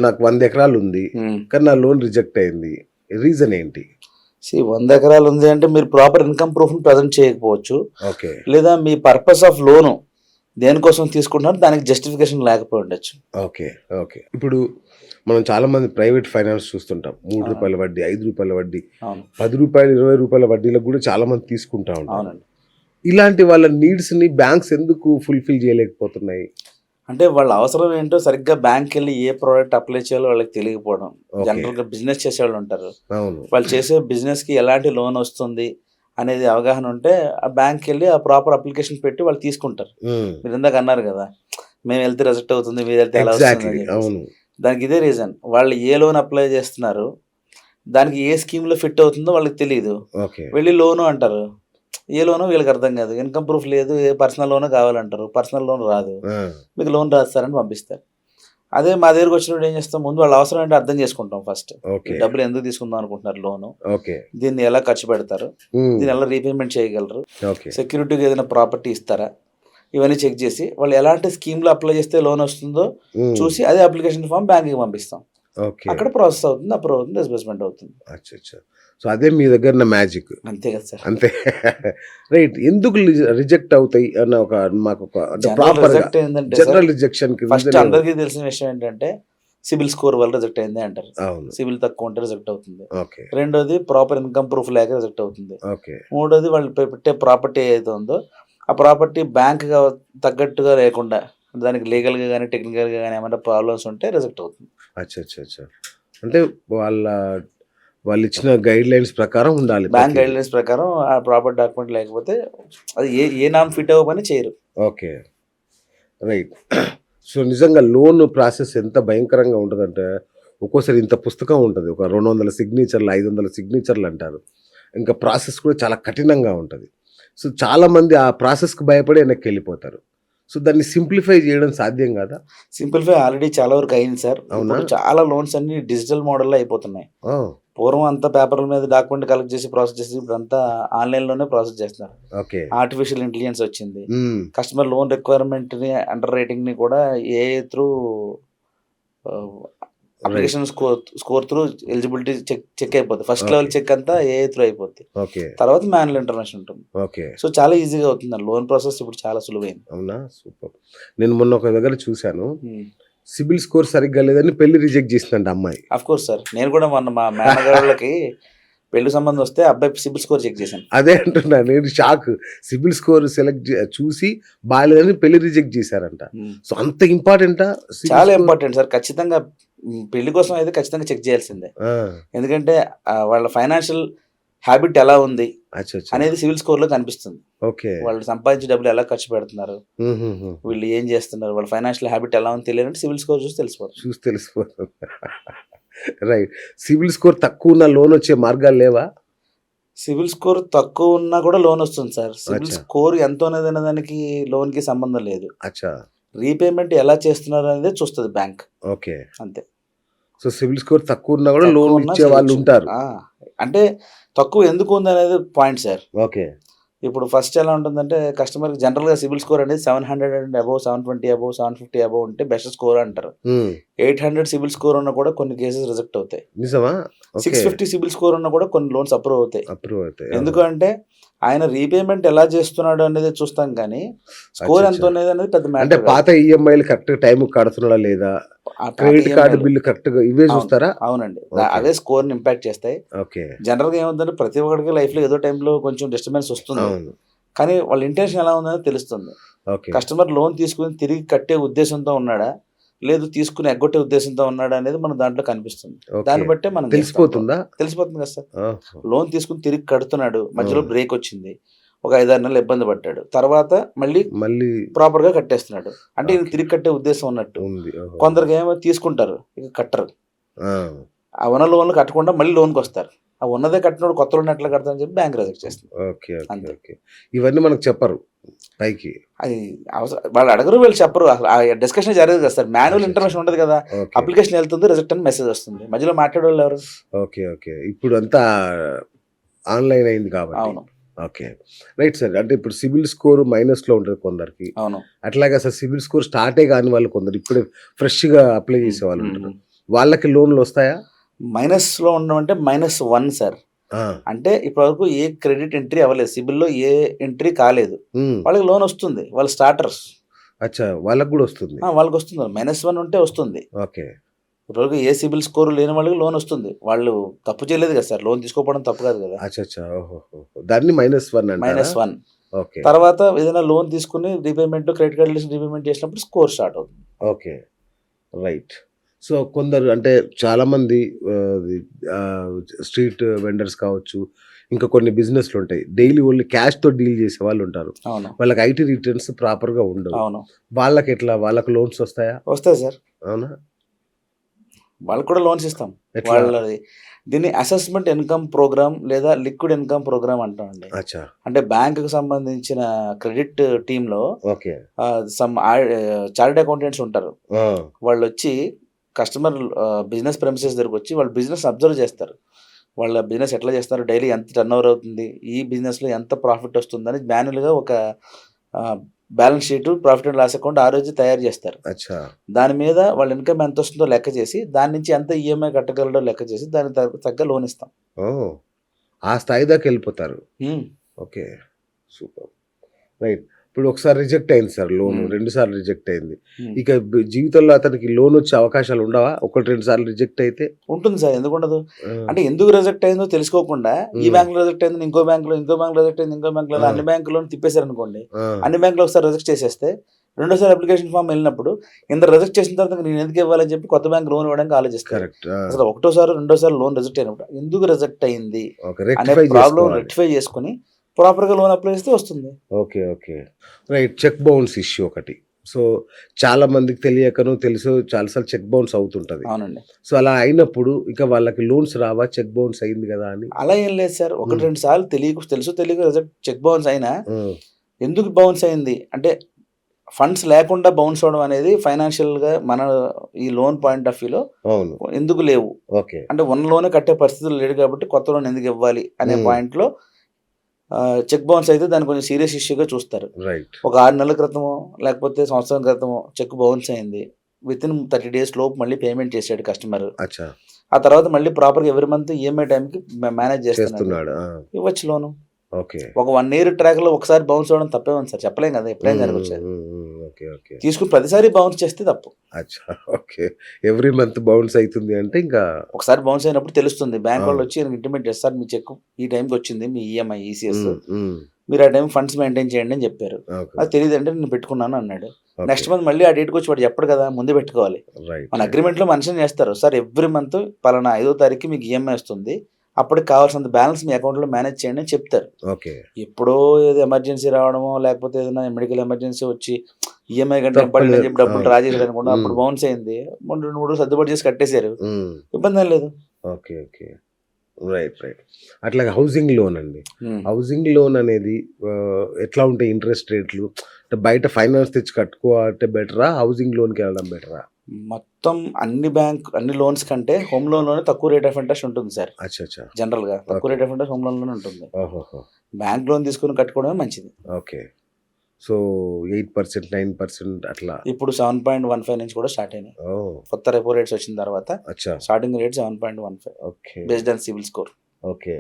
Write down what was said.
నాకు 100 ఎకరాలు ఉంది, కానీ నా లోన్ రిజెక్ట్ అయింది. రీజన్ ఏంటి? 100 ఎకరాలు ఉంది అంటే మీరు ప్రాపర్ ఇన్కమ్ ప్రూఫ్ ప్రజెంట్ చేయకపోవచ్చు, ఓకే, లేదా మీ పర్పస్ ఆఫ్ లోను దేనికోసం తీసుకుంటున్నారు దానికి జస్టిఫికేషన్ లేకపోయి ఉండొచ్చు. Okay, okay. ఇప్పుడు మనం చాలా మంది ప్రైవేట్ ఫైనాన్స్ చూస్తుంటాం. 3 రూపాయల వడ్డీ, 5 రూపాయల వడ్డీ, 10 రూపాయలు, 20 రూపాయల వడ్డీలకు కూడా చాలా మంది తీసుకుంటా ఉంటారు. అవునండి. ఇలాంటి వాళ్ళ నీడ్స్ ని బ్యాంక్స్ ఎందుకు ఫుల్ఫిల్ చేయలేకపోతున్నాయి? అంటే వాళ్ళ అవసరం ఏంటో సరిగ్గా బ్యాంక్ వెళ్ళి ఏ ప్రోడక్ట్ అప్లై చేయాలో వాళ్ళకి తెలియకపోవడం. జనరల్ గా బిజినెస్ చేసే వాళ్ళు ఉంటారు, వాళ్ళు చేసే బిజినెస్ కి ఎలాంటి లోన్ వస్తుంది అనేది అవగాహన ఉంటే ఆ బ్యాంక్ వెళ్ళి ఆ ప్రాపర్ అప్లికేషన్ పెట్టి వాళ్ళు తీసుకుంటారు. మీరు ఇందాక అన్నారు కదా, మేము వెళ్తే రిజెక్ట్ అవుతుంది, మీరు వెళ్తే ఎలా వస్తుంది. దానికి ఇదే రీజన్. వాళ్ళు ఏ లోన్ అప్లై చేస్తున్నారు, దానికి ఏ స్కీమ్ లో ఫిట్ అవుతుందో వాళ్ళకి తెలియదు. వెళ్ళి లోను అంటారు, ఏ లోను వీళ్ళకి అర్థం కాదు. ఇన్కమ్ ప్రూఫ్ లేదు, ఏ పర్సనల్ లోన్ కావాలంటారు, పర్సనల్ లోన్ రాదు, మీకు లోన్ రాస్తారని పంపిస్తారు. అదే మా దగ్గరకు వచ్చినప్పుడు ఏం చేస్తాం, ముందు వాళ్ళ అవసరం ఏంటో అర్థం చేసుకుంటాం. ఫస్ట్ డబ్బులు ఎందుకు తీసుకుందాం అనుకుంటున్నారు, లోను దీన్ని ఎలా ఖర్చు పెడతారు, దీన్ని ఎలా రీపేమెంట్ చేయగలరు, సెక్యూరిటీగా ఏదైనా ప్రాపర్టీ ఇస్తారా, ఇవన్నీ చెక్ చేసి వాళ్ళు ఎలాంటి స్కీమ్లో అప్లై చేస్తే లోన్ వస్తుందో చూసి అదే అప్లికేషన్ ఫామ్ బ్యాంక్కి పంపిస్తాం. అక్కడ ప్రాసెస్ అవుతుంది, అప్రూవ్ అవుతుంది, డిస్బర్స్మెంట్ అవుతుంది. సో అదే మీ దగ్గర మ్యాజిక్. అంతే కదా సార్. అంతే, రైట్. ఎందుకు రిజెక్ట్ అవుతాయి అన్న ఒక మాకు జనరల్ రిజెక్షన్ ఫస్ట్ అందరికీ తెలిసిన విషయం ఏంటంటే సిబిల్ స్కోర్ వల్ల రిజెక్ట్ అయింది అంటారు. సిబిల్ తక్కువ ఉంటే రిజెక్ట్ అవుతుంది. రెండోది ప్రాపర్ ఇన్కమ్ ప్రూఫ్ లేక రిజెక్ట్ అవుతుంది. మూడోది వాళ్ళు పెట్టే ప్రాపర్టీ ఏదైతే ఉందో ఆ ప్రాపర్టీ బ్యాంక్ తగ్గట్టుగా లేకుండా దానికి లీగల్ గా కానీ టెక్నికల్ గా కానీ ఏమైనా ప్రాబ్లమ్స్ ఉంటే రిజెక్ట్ అవుతుంది. అంటే వాళ్ళు ఇచ్చిన గైడ్ లైన్స్ ప్రకారం ఉండాలి. బ్యాంక్ గైడ్ లైన్స్ ప్రకారం ఆ ప్రాపర్ డాక్యుమెంట్ లేకపోతే అది ఏ నామ్ ఫిట్ అవ్వమని చేయరు. Okay, right. సో నిజంగా లోన్ ప్రాసెస్ ఎంత భయంకరంగా ఉంటుందంటే ఒక్కోసారి ఇంత పుస్తకం ఉంటుంది, ఒక 200 సిగ్నేచర్లు, 500 సిగ్నేచర్లు అంటారు. ఇంకా ప్రాసెస్ కూడా చాలా కఠినంగా ఉంటుంది. సో చాలామంది ఆ ప్రాసెస్కి భయపడి వెనక్కి వెళ్ళిపోతారు. సో దాన్ని సింప్లిఫై చేయడం సాధ్యం కాదా? సింప్లిఫై ఆల్రెడీ చాలా వరకు అయింది సార్. చాలా లోన్స్ అన్ని డిజిటల్ మోడల్లో అయిపోతున్నాయి. పూర్వం అంతా పేపర్ల మీద డాక్యుమెంట్ కలెక్ట్ చేసి ప్రాసెస్ చేసి ఇప్పుడు అంతా ఆన్లైన్ లోనే ప్రాసెస్ చేస్తున్నారు. ఆర్టిఫిషియల్ ఇంటెలిజెన్స్ వచ్చింది. కస్టమర్ లోన్ రిక్వైర్మెంట్ ని, అండర్ రైటింగ్ ని కూడా AI through application score through eligibility check అయిపోతుంది. ఫస్ట్ లెవెల్ చెక్ అంతా ఏఐ త్రూ అయిపోద్ది. తర్వాత మాన్యువల్ ఇంటర్వెన్షన్ ఉంటుంది. సో చాలా ఈజీగా అవుతుంది లోన్ ప్రాసెస్, ఇప్పుడు చాలా సులువైంది. అవునా, సూపర్. నేను మొన్న ఒక దగ్గర చూశాను, సిబిల్ స్కోర్ సరిగ్గా లేదని పెళ్లి రిజెక్ట్ చేసిందంట అమ్మాయి. అఫ్ కోర్స్ సార్, నేను కూడా మొన్న మా మేనగాళ్ళకి పెళ్లి సంబంధం వస్తే అబ్బాయి సిబిల్ స్కోర్ చెక్ చేశాను. అదే అంటున్నా నేను, షాక్. సిబిల్ స్కోర్ చూసి బాగాలేదని పెళ్లి రిజెక్ట్ చేశారంట. సో అంత ఇంపార్టెంటా? చాలా ఇంపార్టెంట్ సార్. ఖచ్చితంగా పెళ్లి కోసం అయితే ఖచ్చితంగా చెక్ చేయాల్సిందే. ఎందుకంటే వాళ్ళ ఫైనాన్షియల్ హ్యాబిట్ ఎలా ఉంది అనేది సివిల్ స్కోర్ లో కనిపిస్తుంది. వాళ్ళు సంపాదించే డబ్బులు ఎలా ఖర్చు పెడుతున్నారు, వీళ్ళు ఏం చేస్తున్నారు, వాళ్ళ ఫైనాన్షియల్ హ్యాబిట్ ఎలా ఉంది తెలియాలంటే సివిల్ స్కోర్ చూసి తెలిసిపోతుంది. రైట్. సివిల్ స్కోర్ తక్కువ ఉన్న లోన్ వచ్చే మార్గాలు లేవా? సివిల్ స్కోర్ తక్కువ ఉన్నా కూడా లోన్ వస్తుంది సార్. సివిల్ స్కోర్ ఎంత ఉన్నది అనే దానికి లోన్ కి సంబంధం లేదు. రీపేమెంట్ ఎలా చేస్తున్నారు అనేది చూస్తుంది బ్యాంక్. అంతే. సో సివిల్ స్కోర్ తక్కువ ఉన్నా కూడా లోన్ ఇచ్చే వాళ్ళు ఉంటారు. అంటే తక్కువ ఎందుకు ఉంది అనేది పాయింట్ సార్. ఇప్పుడు ఫస్ట్ ఎలా ఉంటుందంటే కస్టమర్ జనరల్ గా సివిల్ స్కోర్ అనేది 700 అండ్ అబౌవ్, 720 అబౌవ్, 750 అబౌవ్ ఉంటే బెస్ట్ స్కోర్ అంటారు. 800 సివిల్ స్కోర్ ఉన్నా కూడా కొన్ని కేసెస్ రిజెక్ట్ అవుతాయి. 650 సివిల్ స్కోర్ ఉన్నా కూడా కొన్ని లోన్స్ అప్రూవ్ అవుతాయి. ఎందుకంటే ఆయన రీపేమెంట్ ఎలా చేస్తున్నాడు అనేది చూస్తాం, కానీ స్కోర్ ఎంత ఉన్నది అనేది పెద్ద మ్యాటర్. అంటే పాత ఈఎంఐలు కరెక్ట్ టైం కడుతున్నాడా లేదా, క్రెడిట్ కార్డు బిల్లు కరెక్ట్ గా, ఇవే చూస్తారా? అవునండి, అవే స్కోర్ ని ఇంపాక్ట్ చేస్తాయి. జనరల్ గా ఏముందంటే ప్రతి ఒక్కరికి లైఫ్ లో ఏదో టైంలో కొంచెం డిస్టర్బెన్స్ వస్తుంది, కానీ వాళ్ళ ఇంటెన్షన్ ఎలా ఉందని తెలుస్తుంది. కస్టమర్ లోన్ తీసుకుని తిరిగి కట్టే ఉద్దేశంతో ఉన్నాడా, లేదు తీసుకుని ఎగ్గొట్టే ఉద్దేశంతో ఉన్నాడా అనేది మన దాంట్లో కనిపిస్తుంది. దాన్ని బట్టే మనం తెలిసిపోతుంది కదా సార్. లోన్ తీసుకుని తిరిగి కడుతున్నాడు, మధ్యలో బ్రేక్ వచ్చింది, ఒక 5-6 నెలలు ఇబ్బంది పడ్డాడు, తర్వాత మళ్ళీ ప్రాపర్ గా కట్టేస్తున్నాడు అంటే ఇది తిరిగి కట్టే ఉద్దేశం ఉన్నట్టు. కొందరికి ఏమో తీసుకుంటారు, ఇక కట్టరు. ఆ ఉన్న లోన్లు కట్టకుండా మళ్ళీ లోన్కి వస్తారు. ఆ ఉన్నదే కట్టినోడు కొత్త లోన్ ఎట్లా కడతారని చెప్పి బ్యాంక్ రిజెక్ట్ చేస్తుంది. ఇవన్నీ మనకు చెప్పరు పైకి, అది వాళ్ళు అడగరు, వీళ్ళు చెప్పరు. అసలు ఆ డిస్కషన్ జరగదు కదా సార్. మాన్యువల్ ఇంటర్వెన్షన్ ఉండదు కదా, అప్లికేషన్ వెళ్తుంది, రిజెక్ట్ అని మెసేజ్ వస్తుంది, మధ్యలో మాట్లాడే వాళ్ళు ఎవరు? ఇప్పుడు అంతా ఆన్లైన్ అయింది కాబట్టి. అవును, రైట్ సార్. అంటే ఇప్పుడు సిబిల్ స్కోర్ మైనస్ లో ఉంటుంది కొందరికి. అవును, అట్లాగే సార్ సిబిల్ స్కోర్ స్టార్టే కాని వాళ్ళు కొందరు ఇప్పుడే ఫ్రెష్ గా అప్లై చేసే వాళ్ళు ఉంటారు. వాళ్ళకి లోన్లు వస్తాయా? మైనస్లో ఉండడం అంటే -1 సార్. అంటే ఇప్పటివరకు ఏ క్రెడిట్ ఎంట్రీ అవ్వలేదు, సిబిల్లో ఏ ఎంట్రీ కాలేదు, వాళ్ళకి లోన్ వస్తుంది. వాళ్ళు స్టార్టర్స్. అచ్చా, వాళ్ళకి కూడా వస్తుంది. వాళ్ళకి వస్తుంది. -1 ఉంటే వస్తుంది. ఓకే. ఇప్పటివరకు ఏ సిబిల్ స్కోర్ లేని వాళ్ళకి లోన్ వస్తుంది. వాళ్ళు తప్పు చేయలేదు కదా సార్, లోన్ తీసుకోవడం తప్పు కాదు కదా. అచ్చా, ఓహో, దాన్ని -1 అంటారా? -1 ఓకే. తర్వాత ఏదైనా లోన్ తీసుకుని రీపేమెంట్, క్రెడిట్ కార్డు రీపేమెంట్ చేసినప్పుడు స్కోర్ స్టార్ట్ అవుతుంది. Okay, right. సో కొందరు అంటే చాలామంది స్ట్రీట్ వెండర్స్ కావచ్చు, ఇంకా కొన్ని బిజినెస్లు ఉంటాయి, డైలీ ఓన్లీ క్యాష్తో డీల్ చేసే వాళ్ళు ఉంటారు. అవును, వాళ్ళకి ఐటీ రిటర్న్స్ ప్రాపర్గా ఉండవు. అవును. వాళ్ళకి ఎట్లా, వాళ్ళకి లోన్స్ వస్తాయా? వస్తాయి సార్. అవునా? వాళ్ళకి కూడా లోన్స్ ఇస్తాం. ఎట్లా? వాళ్ళది దీన్ని అసెస్మెంట్ ఇన్కమ్ ప్రోగ్రామ్ లేదా లిక్విడ్ ఇన్కమ్ ప్రోగ్రామ్ అంటామండి. అచ్చా, అంటే బ్యాంకుకి సంబంధించిన క్రెడిట్ టీంలో ఓకే, సమ్ చార్టెడ్ అకౌంటెంట్స్ ఉంటారు. వాళ్ళు వచ్చి కస్టమర్ బిజినెస్ ప్రెమిసెస్ దగ్గరకు వచ్చి వాళ్ళ బిజినెస్ అబ్జర్వ్ చేస్తారు. వాళ్ళ బిజినెస్ ఎట్లా చేస్తారు, డైలీ ఎంత టర్న్ ఓవర్ అవుతుంది, ఈ బిజినెస్లో ఎంత ప్రాఫిట్ వస్తుందని మాన్యువల్గా ఒక balance sheet, profit and loss account ఆ రోజు తయారు చేస్తారు. అచ్చా, దాని మీద వాళ్ళ ఇన్కమ్ ఎంత వస్తుందో లెక్క చేసి, దాని నుంచి ఎంత ఈఎంఐ కట్టగలడో లెక్క చేసి, దానికి తగ్గ లోన్ ఇస్తాం. ఆ స్థాయి దాకా వెళ్ళిపోతారు. Okay, super, right. ఇప్పుడు ఒకసారి రిజెక్ట్ అయింది సార్ లోన్, 2 సార్లు రిజెక్ట్ అయింది. ఇక జీవితంలో అతనికి లోన్ వచ్చే అవకాశాలు ఉండవా? 1-2 సార్లు రిజెక్ట్ అయితే? ఉంటుంది సార్, ఎందుకు ఉండదు. అంటే ఎందుకు రిజెక్ట్ అయిందో తెలుసుకోకుండా ఈ బ్యాంకులో రిజెక్ట్ అయింది, ఇంకో బ్యాంకులో రిజెక్ట్ అయింది, ఇంకో బ్యాంకులో, అన్ని బ్యాంకులో తిప్పేశారు అనుకోండి. అన్ని బ్యాంకులో ఒకసారి రిజెక్ట్ చేసేస్తే రెండోసారి అప్లికేషన్ ఫామ్ వెళ్ళినప్పుడు ఇంత రిజెక్ట్ చేసిన తర్వాత నేను ఎందుకు ఇవ్వాలని చెప్పి కొత్త బ్యాంక్ లోన్ ఇవ్వడానికి ఆలోచిస్తారు. అసలు ఒకటోసారి రెండోసారి లోన్ రిజెక్ట్ అయినప్పుడు ఎందుకు రిజెక్ట్ అయింది అనే ప్రాబ్లం రెక్టిఫై చేసుకుని ప్రాపర్గా లోన్ అప్లై చేస్తే వస్తుంది. Okay, okay, right. Cheque bounce issue ఒకటి. సో చాలా మందికి తెలియకను తెలుసు చాలాసార్లు చెక్ బౌన్స్ అవుతుంటది. అవునండి. సో అలా అయినప్పుడు ఇక వాళ్ళకి లోన్స్ రావా, చెక్ బౌన్స్ అయింది కదా అని? అలా ఏం లేదు సార్. 1-2 సార్లు తెలియక రిజెక్ట్ చెక్ బౌన్స్ అయినా ఎందుకు బౌన్స్ అయింది అంటే ఫండ్స్ లేకుండా బౌన్స్ అవడం అనేది ఫైనాన్షియల్గా మన ఈ లోన్ పాయింట్ ఆఫ్ వ్యూలో ఎందుకు లేవు. ఓకే, అంటే ఉన్న లోనే కట్టే పరిస్థితులు లేడు కాబట్టి కొత్త లోన్ ఎందుకు ఇవ్వాలి అనే పాయింట్లో చెక్ బౌన్స్ అయితే దాన్ని కొంచెం సీరియస్ ఇష్యూగా చూస్తారు. ఒక 6 నెలల క్రితమో లేకపోతే సంవత్సరం క్రితమో చెక్ బౌన్స్ అయింది, వితిన్ 30 days లోపు మళ్ళీ పేమెంట్ చేసాడు కస్టమర్. ఆ తర్వాత మళ్ళీ ప్రాపర్గా ఎవరి మంత్ ఈఎంఐ టైంకి మేనేజ్ చేస్తున్నాడు, ఇవ్వచ్చు లోను. ఒక 1 year ట్రాక్లో ఒకసారి బౌన్స్ అవ్వడం తప్పే ఉంది సార్, చెప్పలేం కదా, ఎప్పుడైనా జరగచ్చు. తీసుకుని ప్రతిసారి బౌన్స్ చేస్తే తప్పు. ఓకే, ఎవ్రీ మంత్ బౌన్స్ అవుతుంది అంటే ఇంకా ఒకసారి బౌన్స్ అయినప్పుడు తెలుస్తుంది. బ్యాంక్ వాళ్ళు వచ్చి ఇంటిమేట్ చేస్తారు, మీ చెక్ ఈ టైంకి వచ్చింది, మీ ఈఎంఐ ఈసీఎస్, మీరు ఆ టైం ఫండ్స్ మెయింటైన్ చేయండి అని చెప్పారు. అది తెలియదు అంటే నేను పెట్టుకున్నాను అన్నాడు. నెక్స్ట్ మంత్ మళ్ళీ ఆ డేట్కి వచ్చి వాడు చెప్పడు కదా, ముందే పెట్టుకోవాలి. మన అగ్రిమెంట్లో మెన్షన్ చేస్తారు, సార్ ఎవ్రీ మంత్ పలానా 5వ తారీఖు మీకు ఈఎంఐ వస్తుంది, అప్పటికి కావాల్సినంత బ్యాలెన్స్ మీ అకౌంట్లో మేనేజ్ చేయండి అని చెప్తారు. ఎప్పుడో ఏదో ఎమర్జెన్సీ రావడమో లేకపోతే ఏదైనా మెడికల్ ఎమర్జెన్సీ వచ్చి ఈఎంఐ కంటే ఇంపార్టెంట్ అని చెప్పి డబ్బులు డ్రా చేశారు అనుకోండి, అప్పుడు బౌన్స్ అయింది, 2-3 సర్దుబాటు చేసి కట్టేశారు, ఇబ్బంది ఏం లేదు. Okay, okay, right. అట్లాగే హౌసింగ్ లోన్ అండి. హౌసింగ్ లోన్ అనేది ఎట్లా ఉంటాయి ఇంట్రెస్ట్ రేట్లు? అంటే బయట ఫైనాన్స్ తెచ్చి కట్టుకోవాలంటే బెటరా, హౌసింగ్ లోన్కి వెళ్ళడం బెటరా? మొత్తం అన్ని లోన్స్ కంటే హోమ్ లోన్ లోనే తక్కువ రేట్ ఆఫ్ ఇంట్రెస్ట్ ఉంటుంది సార్. జనరల్ గా తక్కువ rate of interest home loan లోనే ఉంటుంది. బ్యాంక్ లోన్ తీసుకుని కట్టుకోవడమే మంచిది. ఓకే, సో 8%, 9% అట్లా ఇప్పుడు 7.15 నుంచి కూడా స్టార్ట్ అయినాయి. కొత్త రెపో రేట్స్ వచ్చిన తర్వాత starting rate 7.15 based on CIBIL score. Okay.